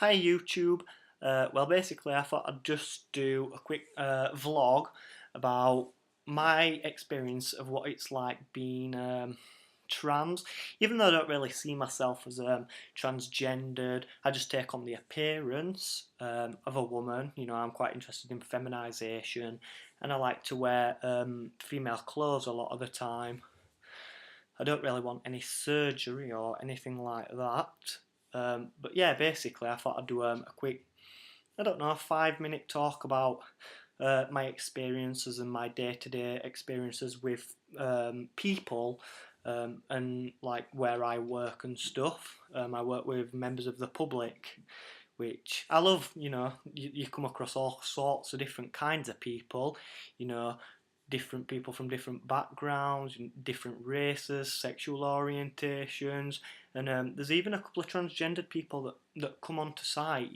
Hi YouTube. Well, basically, I thought I'd just do a quick vlog about my experience of what it's like being trans. Even though I don't really see myself as transgendered, I just take on the appearance of a woman. I'm quite interested in feminisation, and I like to wear female clothes a lot of the time. I don't really want any surgery or anything like that. But yeah, basically, I thought I'd do a quick, I don't know, 5 minute talk about my experiences and my day-to-day experiences with people and like where I work and stuff. I work with members of the public, which I love. You come across all sorts of different kinds of people, you know, different people from different backgrounds, different races, sexual orientations, and there's even a couple of transgendered people that come onto site,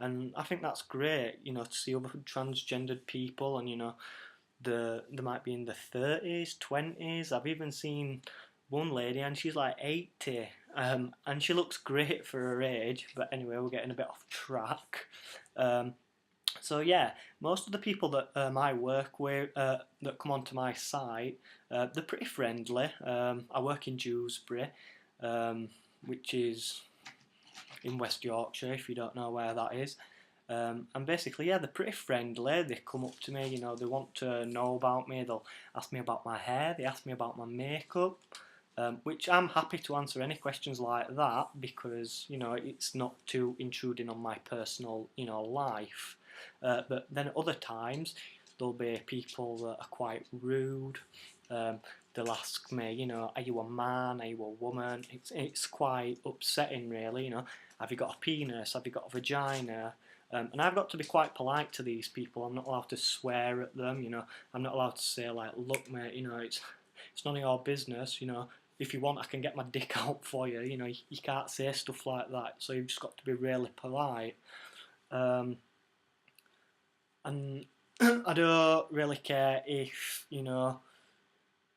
and I think that's great, to see other transgendered people, and they might be in the 30s, 20s. I've even seen one lady and she's like 80, and she looks great for her age. But anyway, we're getting a bit off track. Um, so yeah, most of the people that I work with that come onto my site, they're pretty friendly. I work in Dewsbury, um, which is in West Yorkshire, if you don't know where that is. And basically, yeah, they're pretty friendly. They come up to me, they want to know about me. They'll ask me about my hair. They ask me about my makeup, which I'm happy to answer any questions like that because it's not too intruding on my personal life. But then at other times there'll be people that are quite rude. They'll ask me, are you a man? Are you a woman? It's quite upsetting, really. Have you got a penis? Have you got a vagina? And I've got to be quite polite to these people. I'm not allowed to swear at them. I'm not allowed to say like, look, mate, it's none of your business. If you want, I can get my dick out for you. You can't say stuff like that. So you've just got to be really polite. And I don't really care if,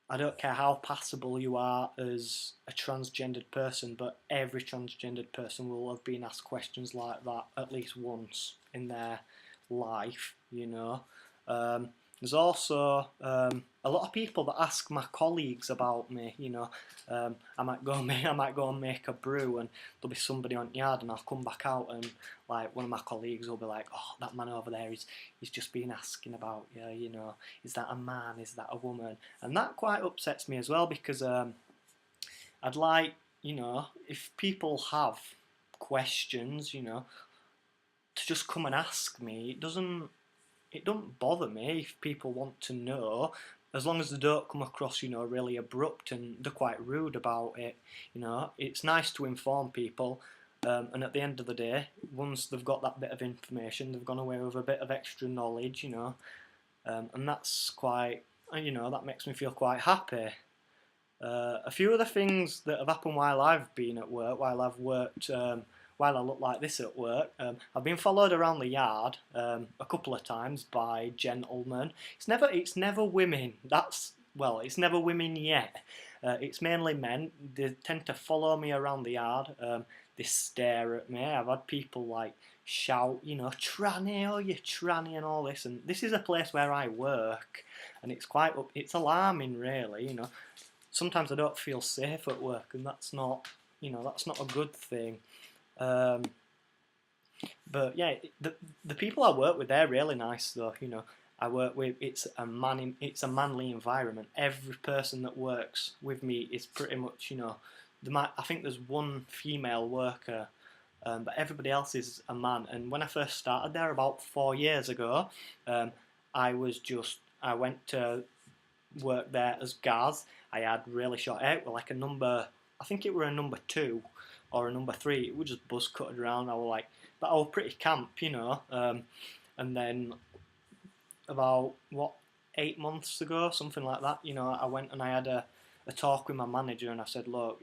I don't care how passable you are as a transgendered person, but every transgendered person will have been asked questions like that at least once in their life. There's also a lot of people that ask my colleagues about me. I might go and make a brew, and there'll be somebody on the yard, and I'll come back out, and like one of my colleagues will be like, "Oh, that man over there he's just been asking about you. Is that a man? Is that a woman?" And that quite upsets me as well because I'd like, if people have questions, to just come and ask me. It don't bother me if people want to know, as long as they don't come across, really abrupt and they're quite rude about it. It's nice to inform people, and at the end of the day, once they've got that bit of information, they've gone away with a bit of extra knowledge, and that's quite, that makes me feel quite happy. A few of the things that have happened while I've been at work, while I've worked, while I look like this at work, I've been followed around the yard a couple of times by gentlemen. It's never women. It's never women yet. It's mainly men. They tend to follow me around the yard. They stare at me. I've had people like shout, tranny, oh you tranny and all this. And this is a place where I work, and it's alarming, really. Sometimes I don't feel safe at work, and that's not a good thing. But yeah, the people I work with, they're really nice though. I work with, it's a manly environment. Every person that works with me is pretty much, I think there's one female worker, but everybody else is a man. And when I first started there about 4 years ago, I went to work there as Gaz. I had really short hair, like I think it were a number 2 or a number 3. It would just buzz cutted around. But I was pretty camp, and then about 8 months ago, something like that, I went and I had a talk with my manager, and I said, look,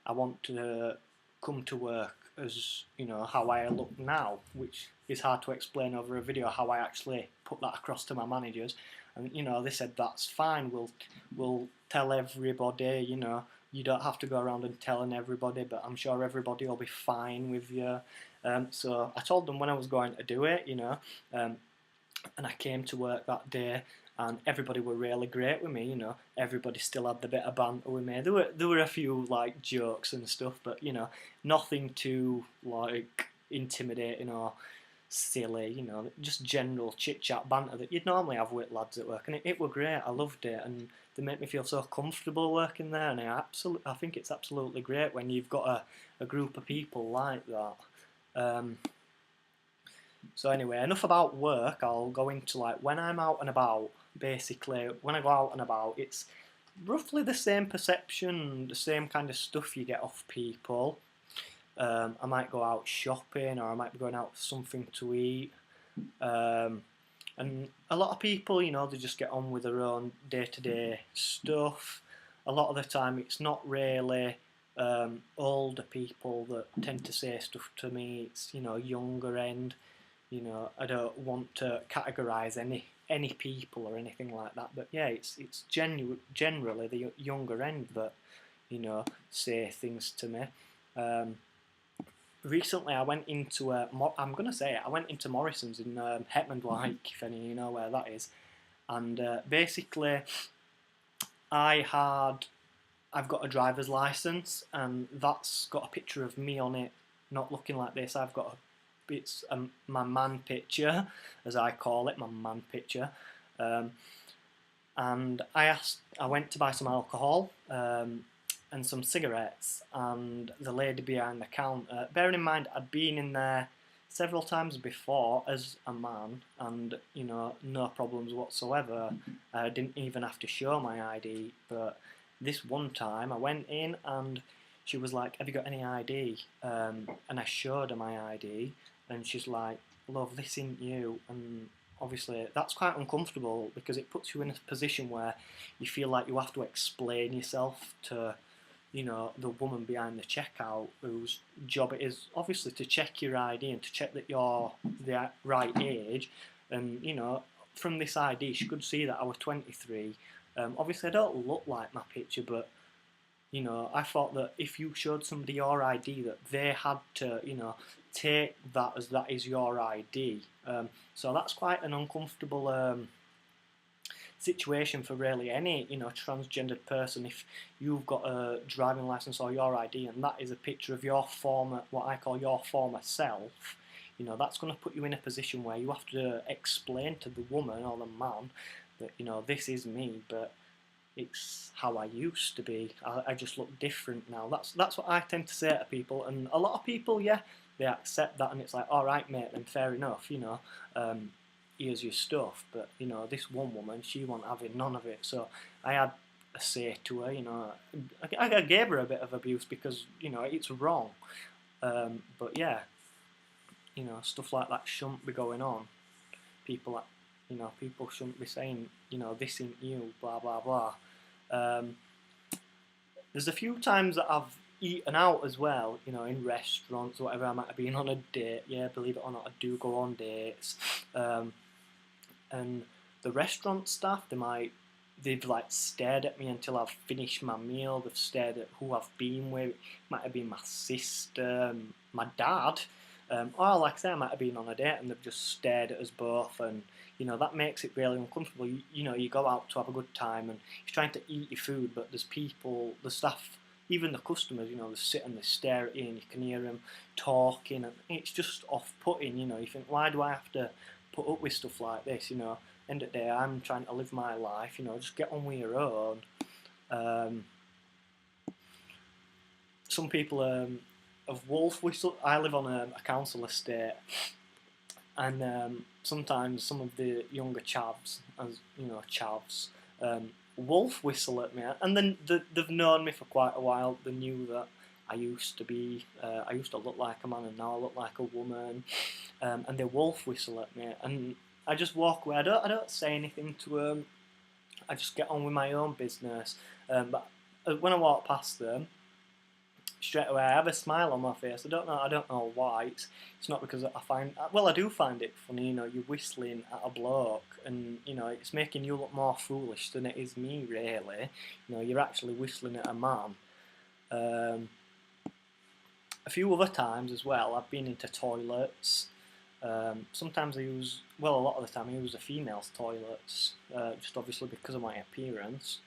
I want to come to work as how I look now, which is hard to explain over a video, how I actually put that across to my managers. And they said that's fine, we'll tell everybody, you don't have to go around and telling everybody, but I'm sure everybody will be fine with you. So I told them when I was going to do it, and I came to work that day, and everybody were really great with me. Everybody still had the bit of banter with me. There were a few like jokes and stuff, but nothing too like intimidating or silly. Just general chit chat banter that you'd normally have with lads at work, and it were great. I loved it, and they make me feel so comfortable working there, and I think it's absolutely great when you've got a group of people like that. So anyway, enough about work. I'll go into like when I'm out and about. Basically, when I go out and about, it's roughly the same perception, the same kind of stuff you get off people. I might go out shopping, or I might be going out for something to eat. And a lot of people, they just get on with their own day-to-day stuff. A lot of the time, it's not really older people that tend to say stuff to me. It's younger end. I don't want to categorise any people or anything like that. But yeah, it's generally the younger end that say things to me. Recently, I went into I'm gonna say it. I went into Morrison's in Hetmond, like if any of you know where that is, and basically, I've got a driver's license, and that's got a picture of me on it, not looking like this. It's my man picture, as I call it, my man picture. And I went to buy some alcohol and some cigarettes, and the lady behind the counter, bearing in mind I'd been in there several times before as a man, and no problems whatsoever. I didn't even have to show my ID, but this one time I went in and she was like, "Have you got any ID?" And I showed her my ID, and she's like, "Love, this isn't you." And obviously that's quite uncomfortable because it puts you in a position where you feel like you have to explain yourself to the woman behind the checkout, whose job it is obviously to check your ID and to check that you're the right age. And from this ID she could see that I was 23. Obviously I don't look like my picture, but I thought that if you showed somebody your ID, that they had to take that as that is your ID. So that's quite an uncomfortable situation for really any transgendered person. If you've got a driving license or your ID and that is a picture of your former, what I call your former self, that's going to put you in a position where you have to explain to the woman or the man that this is me, but it's how I used to be. I just look different now. That's what I tend to say to people, and a lot of people, yeah, they accept that, and it's like, all right, mate, then fair enough, here's your stuff. But this one woman, she wasn't having none of it. So I had a say to her. I gave her a bit of abuse because it's wrong. But yeah, stuff like that shouldn't be going on. People people shouldn't be saying this ain't you, blah blah blah. There's a few times that I've eaten out as well, in restaurants or whatever. I might have been on a date. Yeah, believe it or not, I do go on dates. And the restaurant staff, they've like stared at me until I've finished my meal. They've stared at who I've been with. It might have been my sister, my dad, or like I say, I might have been on a date and they've just stared at us both, and that makes it really uncomfortable. You go out to have a good time and you're trying to eat your food, but there's people, the staff, even the customers, they sit and they stare at you, and you can hear them talking, and it's just off-putting. You think, why do I have to put up with stuff like this? End of the day, I'm trying to live my life. Just get on with your own. Some people have wolf whistle. I live on a council estate, and sometimes some of the younger chavs, wolf whistle at me, and then they've known me for quite a while. They knew that I used to look like a man, and now I look like a woman, and they wolf whistle at me, and I just walk away. I don't say anything to them. I just get on with my own business. But when I walk past them, straight away I have a smile on my face. I don't know why. It's not because I do find it funny. You're whistling at a bloke, and it's making you look more foolish than it is me. Really, you're actually whistling at a man. a few other times as well, I've been into toilets. Sometimes I use, well, a lot of the time I use the females' toilets, just obviously because of my appearance.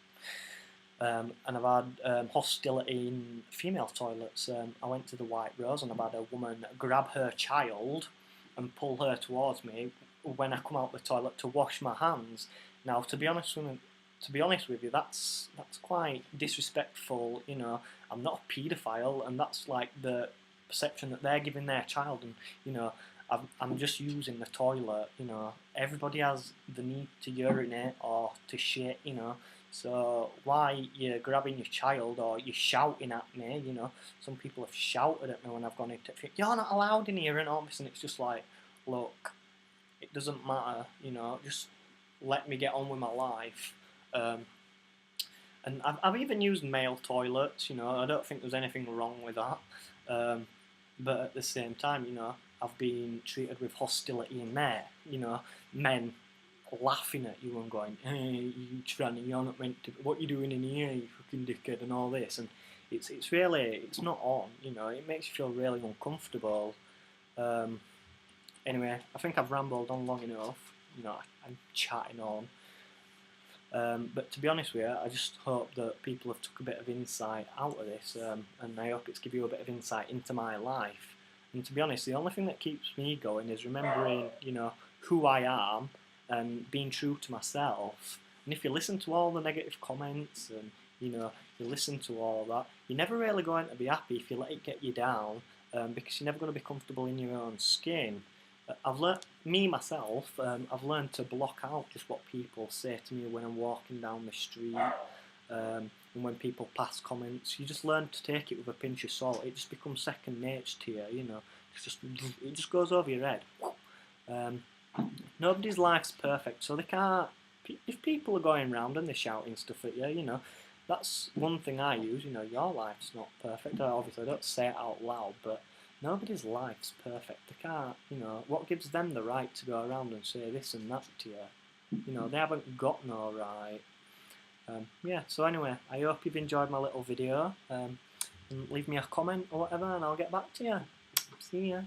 And I've had hostility in female toilets. I went to the White Rose and I've had a woman grab her child and pull her towards me when I come out the toilet to wash my hands. Now, to be honest with you, that's quite disrespectful. You know, I'm not a paedophile, and that's like the perception that they're giving their child. And you know, I'm just using the toilet. You know, everybody has the need to urinate or to shit. You know, so why you're grabbing your child or you're shouting at me? You know, some people have shouted at me when I've gone into. You're not allowed in here and all this, and it's just like, look, it doesn't matter. You know, just let me get on with my life. And I've even used male toilets, you know, I don't think there's anything wrong with that. But at the same time, you know, I've been treated with hostility in there, you know, men laughing at you and going, hey, you tranny, you're not meant to, what you doing in here, you fucking dickhead, and all this. And it's really, it's not on, you know, it makes you feel really uncomfortable. Anyway, I think I've rambled on long enough, you know, I'm chatting on. But to be honest with you, I just hope that people have took a bit of insight out of this, and I hope it's give you a bit of insight into my life. And to be honest, the only thing that keeps me going is remembering, you know, who I am and being true to myself. And if you listen to all the negative comments and, you know, you listen to all that, you're never really going to be happy if you let it get you down, because you're never going to be comfortable in your own skin. I've learned, myself, I've learned to block out just what people say to me when I'm walking down the street, and when people pass comments. You just learn to take it with a pinch of salt. It just becomes second nature to you, you know. It just goes over your head. Nobody's life's perfect, so they can't. If people are going round and they're shouting stuff at you, you know, that's one thing I use. You know, your life's not perfect. Obviously, I don't say it out loud, but nobody's life's perfect. They can't, you know, what gives them the right to go around and say this and that to you? You know, they haven't got no right. Yeah, so anyway, I hope you've enjoyed my little video. And leave me a comment or whatever and I'll get back to you. See ya.